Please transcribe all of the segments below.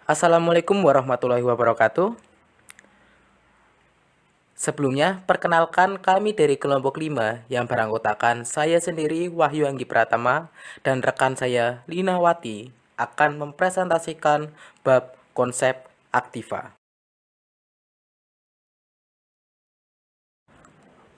Assalamualaikum warahmatullahi wabarakatuh. Sebelumnya, perkenalkan kami dari kelompok 5 yang beranggotakan saya sendiri Wahyu Anggi Pratama dan rekan saya Lina Wati akan mempresentasikan bab konsep aktiva.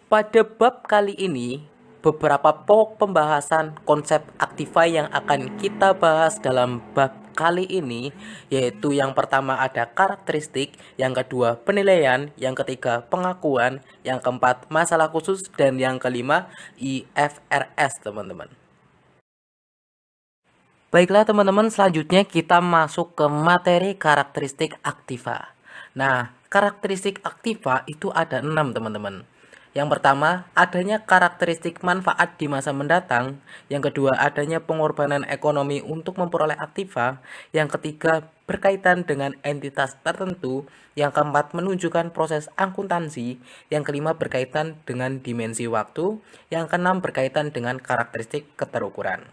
Pada bab kali ini, beberapa pokok pembahasan konsep aktiva yang akan kita bahas dalam bab kali ini, yaitu yang pertama ada karakteristik, yang kedua penilaian, yang ketiga pengakuan, yang keempat masalah khusus, dan yang kelima IFRS, teman-teman. Baiklah teman-teman, selanjutnya kita masuk ke materi karakteristik aktiva. Nah, karakteristik aktiva itu ada 6 teman-teman. Yang pertama, adanya karakteristik manfaat di masa mendatang. Yang kedua, adanya pengorbanan ekonomi untuk memperoleh aktiva. Yang ketiga, berkaitan dengan entitas tertentu. Yang keempat, menunjukkan proses akuntansi. Yang kelima, berkaitan dengan dimensi waktu. Yang keenam, berkaitan dengan karakteristik keterukuran.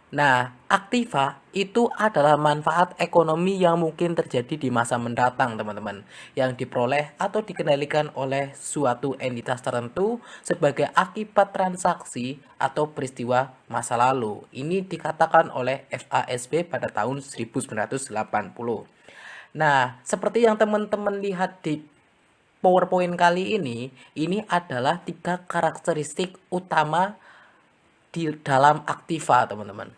Nah, aktiva itu adalah manfaat ekonomi yang mungkin terjadi di masa mendatang, teman-teman, yang diperoleh atau dikendalikan oleh suatu entitas tertentu sebagai akibat transaksi atau peristiwa masa lalu. Ini dikatakan oleh FASB pada tahun 1980. Nah, seperti yang teman-teman lihat di PowerPoint kali ini adalah 3 karakteristik utama di dalam aktiva, teman-teman.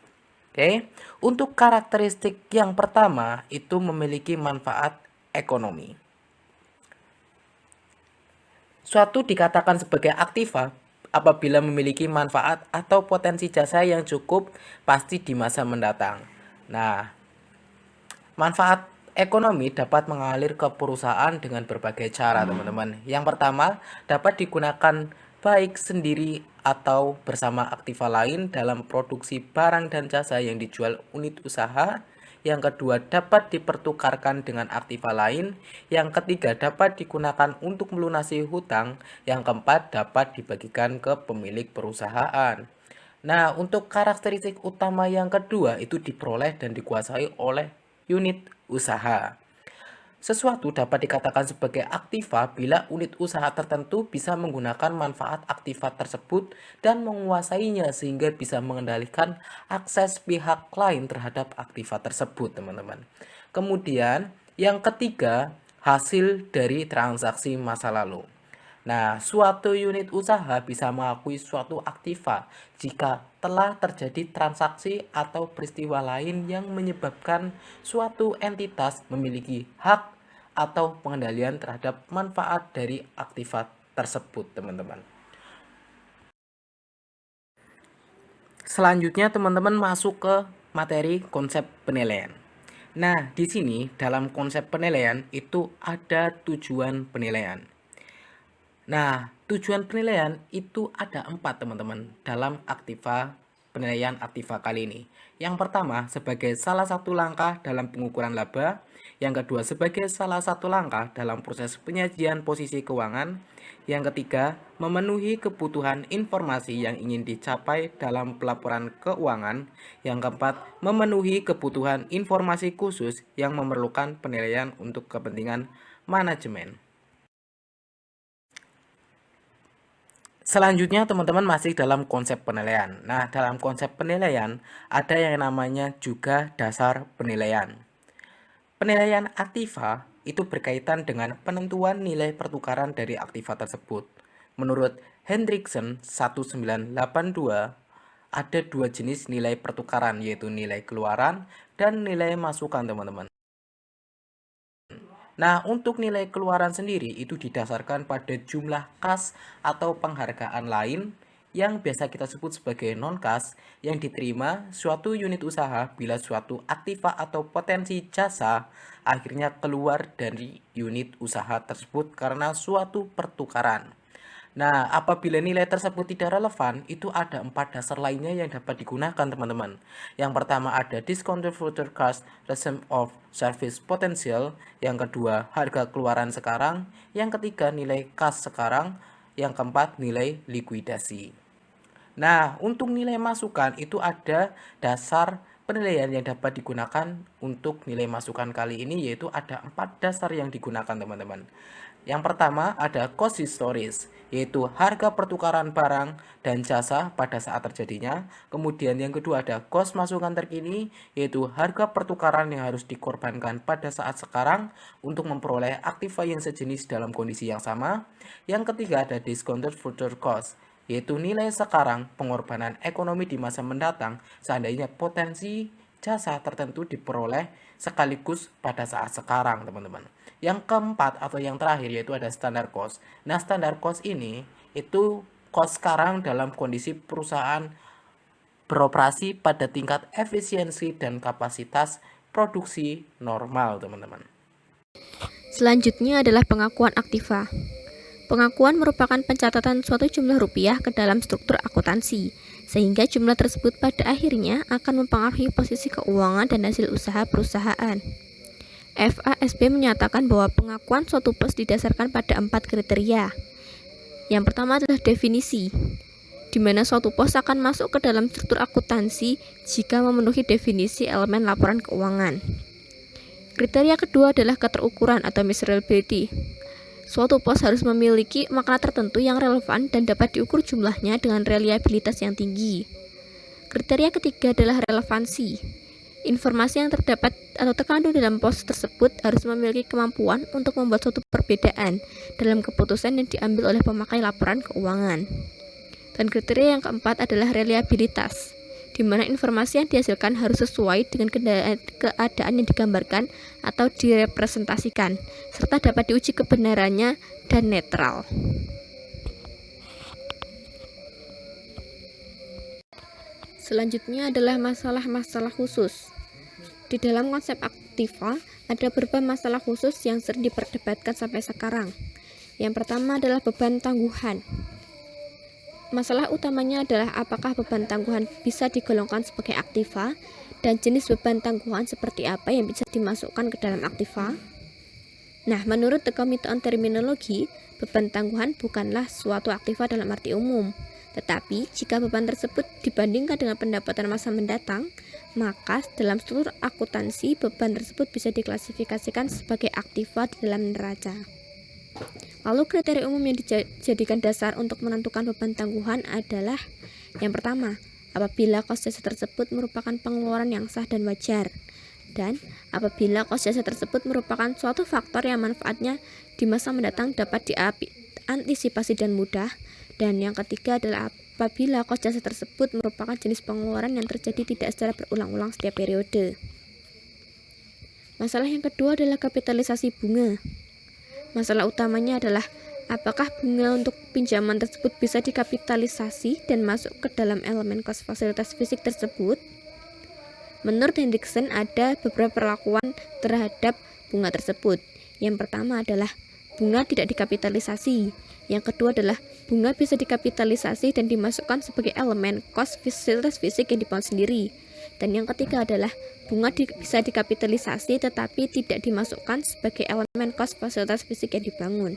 Oke, untuk karakteristik yang pertama itu memiliki manfaat ekonomi. Suatu dikatakan sebagai aktiva apabila memiliki manfaat atau potensi jasa yang cukup pasti di masa mendatang. Nah, manfaat ekonomi dapat mengalir ke perusahaan dengan berbagai cara, teman-teman. Yang pertama, dapat digunakan baik sendiri atau bersama aktiva lain dalam produksi barang dan jasa yang dijual unit usaha. Yang kedua, dapat dipertukarkan dengan aktiva lain. Yang ketiga, dapat digunakan untuk melunasi hutang. Yang keempat, dapat dibagikan ke pemilik perusahaan. Nah, untuk karakteristik utama yang kedua itu diperoleh dan dikuasai oleh unit usaha. Sesuatu dapat dikatakan sebagai aktiva bila unit usaha tertentu bisa menggunakan manfaat aktiva tersebut dan menguasainya sehingga bisa mengendalikan akses pihak lain terhadap aktiva tersebut, teman-teman. Kemudian, yang ketiga, hasil dari transaksi masa lalu. Nah, suatu unit usaha bisa mengakui suatu aktiva jika telah terjadi transaksi atau peristiwa lain yang menyebabkan suatu entitas memiliki hak atau pengendalian terhadap manfaat dari aktiva tersebut, teman-teman. Selanjutnya, teman-teman masuk ke materi konsep penilaian. Nah, di sini dalam konsep penilaian itu ada tujuan penilaian. Nah, tujuan penilaian itu ada 4, teman-teman, dalam aktiva penilaian aktiva kali ini. Yang pertama, sebagai salah satu langkah dalam pengukuran laba. Yang kedua, sebagai salah satu langkah dalam proses penyajian posisi keuangan. Yang ketiga, memenuhi kebutuhan informasi yang ingin dicapai dalam pelaporan keuangan. Yang keempat, memenuhi kebutuhan informasi khusus yang memerlukan penilaian untuk kepentingan manajemen. Selanjutnya teman-teman masih dalam konsep penilaian. Nah, dalam konsep penilaian ada yang namanya juga dasar penilaian. Penilaian aktiva itu berkaitan dengan penentuan nilai pertukaran dari aktiva tersebut. Menurut Hendrickson 1982, ada 2 jenis nilai pertukaran, yaitu nilai keluaran dan nilai masukan, teman-teman. Nah, untuk nilai keluaran sendiri itu didasarkan pada jumlah kas atau penghargaan lain yang biasa kita sebut sebagai non-kas yang diterima suatu unit usaha bila suatu aktiva atau potensi jasa akhirnya keluar dari unit usaha tersebut karena suatu pertukaran. Nah, apabila nilai tersebut tidak relevan, itu ada 4 dasar lainnya yang dapat digunakan, teman-teman. Yang pertama ada discounted future cost resume of service potential. Yang kedua, harga keluaran sekarang. Yang ketiga, nilai kas sekarang. Yang keempat, nilai likuidasi. Nah, untuk nilai masukan itu ada dasar penilaian yang dapat digunakan untuk nilai masukan kali ini yaitu ada 4 dasar yang digunakan teman-teman. Yang pertama ada cost historis, yaitu harga pertukaran barang dan jasa pada saat terjadinya. Kemudian yang kedua ada cost masukan terkini, yaitu harga pertukaran yang harus dikorbankan pada saat sekarang untuk memperoleh aktiva yang sejenis dalam kondisi yang sama. Yang ketiga ada discounted future cost, yaitu nilai sekarang pengorbanan ekonomi di masa mendatang seandainya potensi jasa tertentu diperoleh sekaligus pada saat sekarang, teman-teman. Yang keempat atau yang terakhir yaitu ada standar cost. Nah, standar cost ini itu cost sekarang dalam kondisi perusahaan beroperasi pada tingkat efisiensi dan kapasitas produksi normal, teman-teman. Selanjutnya adalah pengakuan aktiva. Pengakuan merupakan pencatatan suatu jumlah rupiah ke dalam struktur akuntansi, sehingga jumlah tersebut pada akhirnya akan mempengaruhi posisi keuangan dan hasil usaha perusahaan. FASB menyatakan bahwa pengakuan suatu pos didasarkan pada 4 kriteria. Yang pertama adalah definisi, di mana suatu pos akan masuk ke dalam struktur akuntansi jika memenuhi definisi elemen laporan keuangan. Kriteria kedua adalah keterukuran atau measurability. Suatu pos harus memiliki makna tertentu yang relevan dan dapat diukur jumlahnya dengan reliabilitas yang tinggi. Kriteria ketiga adalah relevansi. Informasi yang terdapat atau terkandung dalam pos tersebut harus memiliki kemampuan untuk membuat suatu perbedaan dalam keputusan yang diambil oleh pemakai laporan keuangan. Dan kriteria yang keempat adalah reliabilitas, di mana informasi yang dihasilkan harus sesuai dengan keadaan yang digambarkan atau direpresentasikan, serta dapat diuji kebenarannya dan netral. Selanjutnya adalah masalah-masalah khusus. Di dalam konsep aktiva, ada beberapa masalah khusus yang sering diperdebatkan sampai sekarang. Yang pertama adalah beban tangguhan. Masalah utamanya adalah apakah beban tangguhan bisa digolongkan sebagai aktiva dan jenis beban tangguhan seperti apa yang bisa dimasukkan ke dalam aktiva. Nah, menurut The Committee on Terminology, beban tangguhan bukanlah suatu aktiva dalam arti umum. Tetapi, jika beban tersebut dibandingkan dengan pendapatan masa mendatang, maka dalam struktur akuntansi, beban tersebut bisa diklasifikasikan sebagai aktiva di dalam neraca. Lalu kriteria umum yang dijadikan dasar untuk menentukan beban tangguhan adalah yang pertama, apabila kos jasa tersebut merupakan pengeluaran yang sah dan wajar, dan apabila kos jasa tersebut merupakan suatu faktor yang manfaatnya di masa mendatang dapat diantisipasi dan mudah, dan yang ketiga adalah apabila kos jasa tersebut merupakan jenis pengeluaran yang terjadi tidak secara berulang-ulang setiap periode. Masalah yang kedua adalah kapitalisasi bunga. Masalah utamanya adalah apakah bunga untuk pinjaman tersebut bisa dikapitalisasi dan masuk ke dalam elemen kos fasilitas fisik tersebut. Menurut Hendriksen ada beberapa perlakuan terhadap bunga tersebut. Yang pertama adalah bunga tidak dikapitalisasi. Yang kedua adalah bunga bisa dikapitalisasi dan dimasukkan sebagai elemen kos fasilitas fisik yang dibangun sendiri. Dan yang ketiga adalah bunga bisa dikapitalisasi tetapi tidak dimasukkan sebagai elemen kos fasilitas fisik yang dibangun.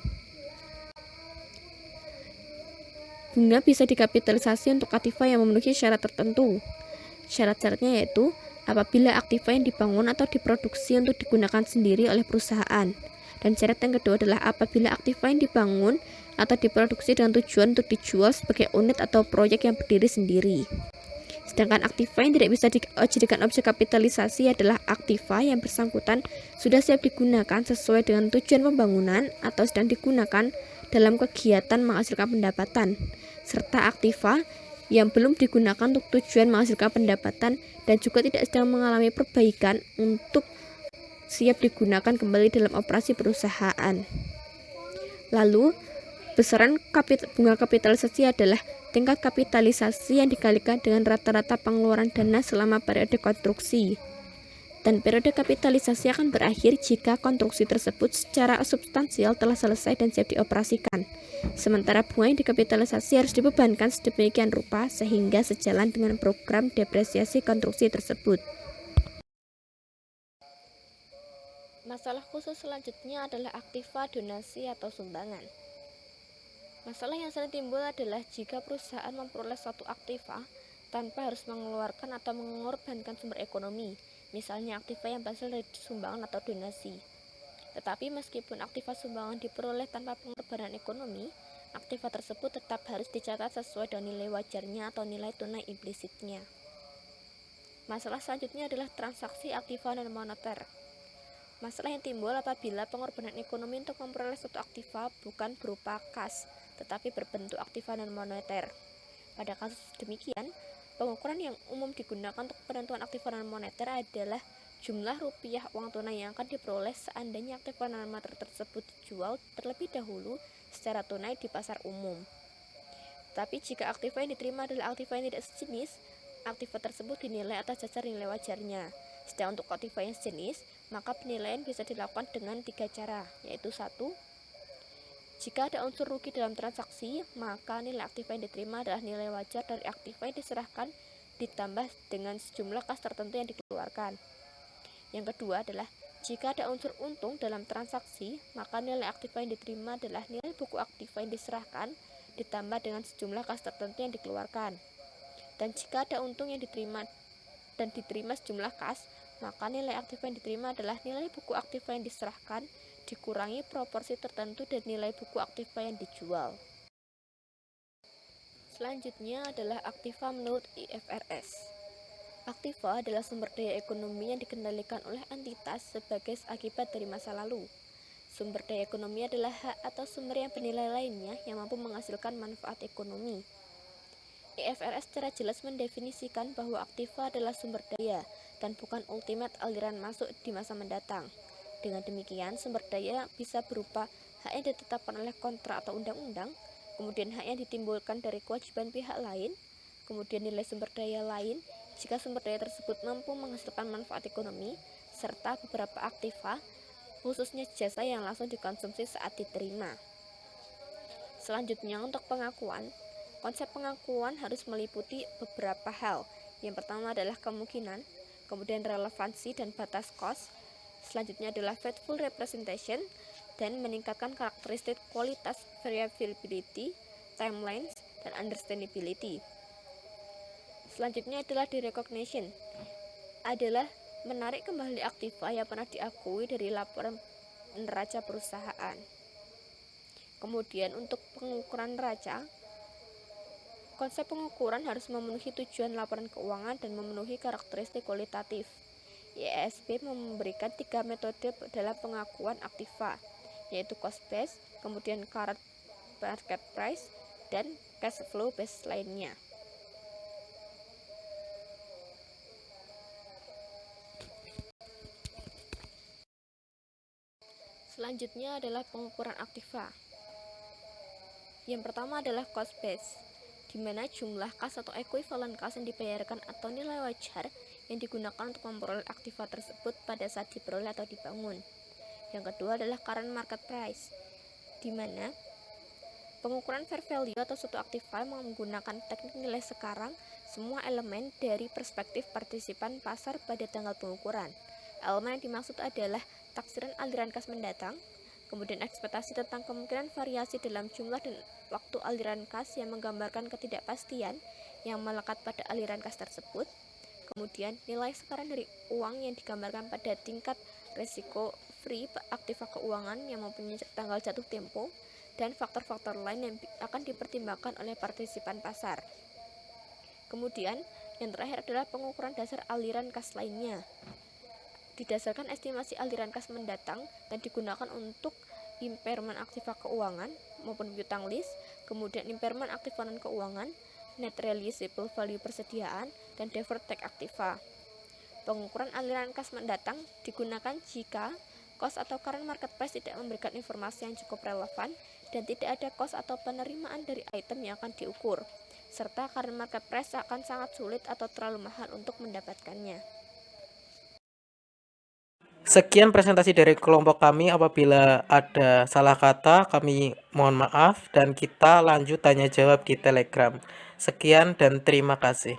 Bunga bisa dikapitalisasi untuk aktiva yang memenuhi syarat tertentu. Syarat-syaratnya yaitu apabila aktiva yang dibangun atau diproduksi untuk digunakan sendiri oleh perusahaan. Dan syarat yang kedua adalah apabila aktiva yang dibangun atau diproduksi dengan tujuan untuk dijual sebagai unit atau proyek yang berdiri sendiri. Sedangkan aktiva yang tidak bisa dijadikan objek kapitalisasi adalah aktiva yang bersangkutan sudah siap digunakan sesuai dengan tujuan pembangunan atau sedang digunakan dalam kegiatan menghasilkan pendapatan, serta aktiva yang belum digunakan untuk tujuan menghasilkan pendapatan dan juga tidak sedang mengalami perbaikan untuk siap digunakan kembali dalam operasi perusahaan. Lalu, besaran bunga kapitalisasi adalah tingkat kapitalisasi yang dikalikan dengan rata-rata pengeluaran dana selama periode konstruksi. Dan periode kapitalisasi akan berakhir jika konstruksi tersebut secara substansial telah selesai dan siap dioperasikan. Sementara bunga yang dikapitalisasi harus dibebankan sedemikian rupa sehingga sejalan dengan program depresiasi konstruksi tersebut. Masalah khusus selanjutnya adalah aktiva donasi atau sumbangan. Masalah yang sering timbul adalah jika perusahaan memperoleh suatu aktiva tanpa harus mengeluarkan atau mengorbankan sumber ekonomi, misalnya aktiva yang berasal dari sumbangan atau donasi. Tetapi meskipun aktiva sumbangan diperoleh tanpa pengorbanan ekonomi, aktiva tersebut tetap harus dicatat sesuai dengan nilai wajarnya atau nilai tunai implisitnya. Masalah selanjutnya adalah transaksi aktiva non-moneter. Masalah yang timbul apabila pengorbanan ekonomi untuk memperoleh suatu aktiva bukan berupa kas, tetapi berbentuk aktiva non-moneter. Pada kasus demikian, pengukuran yang umum digunakan untuk penentuan aktiva non-moneter adalah jumlah rupiah uang tunai yang akan diperoleh seandainya aktiva non-moneter tersebut dijual terlebih dahulu secara tunai di pasar umum. Tapi jika aktiva yang diterima adalah aktiva yang tidak sejenis, aktiva tersebut dinilai atas dasar nilai wajarnya. Sedang untuk aktiva yang sejenis, maka penilaian bisa dilakukan dengan 3 cara, yaitu 1. Jika ada unsur rugi dalam transaksi, maka nilai aktiva yang diterima adalah nilai wajar dari aktiva yang diserahkan ditambah dengan sejumlah kas tertentu yang dikeluarkan. Yang kedua adalah, jika ada unsur untung dalam transaksi, maka nilai aktiva yang diterima adalah nilai buku aktiva yang diserahkan ditambah dengan sejumlah kas tertentu yang dikeluarkan. Dan jika ada untung yang diterima dan diterima sejumlah kas, maka nilai aktiva yang diterima adalah nilai buku aktiva yang diserahkan dikurangi proporsi tertentu dari nilai buku aktiva yang dijual. Selanjutnya adalah aktiva menurut IFRS. Aktiva adalah sumber daya ekonomi yang dikendalikan oleh entitas sebagai akibat dari masa lalu. Sumber daya ekonomi adalah hak atau sumber yang bernilai lainnya yang mampu menghasilkan manfaat ekonomi. IFRS secara jelas mendefinisikan bahwa aktiva adalah sumber daya dan bukan ultimate aliran masuk di masa mendatang. Dengan demikian, sumber daya bisa berupa hak yang ditetapkan oleh kontrak atau undang-undang, kemudian hak yang ditimbulkan dari kewajiban pihak lain, kemudian nilai sumber daya lain jika sumber daya tersebut mampu menghasilkan manfaat ekonomi, serta beberapa aktiva, khususnya jasa yang langsung dikonsumsi saat diterima. Selanjutnya untuk pengakuan, konsep pengakuan harus meliputi beberapa hal. Yang pertama adalah kemungkinan, kemudian relevansi dan batas cost. Selanjutnya adalah faithful representation dan meningkatkan karakteristik kualitas, variability, timelines, dan understandability. Selanjutnya adalah derecognition, adalah menarik kembali aktiva yang pernah diakui dari laporan neraca perusahaan. Kemudian untuk pengukuran neraca, konsep pengukuran harus memenuhi tujuan laporan keuangan dan memenuhi karakteristik kualitatif. IASB memberikan 3 metode dalam pengakuan aktiva, yaitu cost base, kemudian current market price, dan cash flow base lainnya. Selanjutnya adalah pengukuran aktiva. Yang pertama adalah cost base, di mana jumlah kas atau ekuivalen kas yang dibayarkan atau nilai wajar yang digunakan untuk memperoleh aktiva tersebut pada saat diperoleh atau dibangun. Yang kedua adalah current market price, di mana pengukuran fair value atau suatu aktiva menggunakan teknik nilai sekarang semua elemen dari perspektif partisipan pasar pada tanggal pengukuran. Elemen yang dimaksud adalah taksiran aliran kas mendatang, kemudian ekspektasi tentang kemungkinan variasi dalam jumlah dan waktu aliran kas yang menggambarkan ketidakpastian yang melekat pada aliran kas tersebut, kemudian nilai sekarang dari uang yang digambarkan pada tingkat resiko free aktiva keuangan yang mempunyai tanggal jatuh tempo, dan faktor-faktor lain yang akan dipertimbangkan oleh partisipan pasar. Kemudian yang terakhir adalah pengukuran dasar aliran kas lainnya, didasarkan estimasi aliran kas mendatang dan digunakan untuk impairment aktiva keuangan maupun piutang list, kemudian impairment aktiva non keuangan, net realizable value persediaan, dan deferred tax aktiva. Pengukuran aliran kas mendatang digunakan jika cost atau current market price tidak memberikan informasi yang cukup relevan dan tidak ada cost atau penerimaan dari item yang akan diukur, serta current market price akan sangat sulit atau terlalu mahal untuk mendapatkannya. Sekian presentasi dari kelompok kami. Apabila ada salah kata, kami mohon maaf dan kita lanjut tanya jawab di Telegram. Sekian dan terima kasih.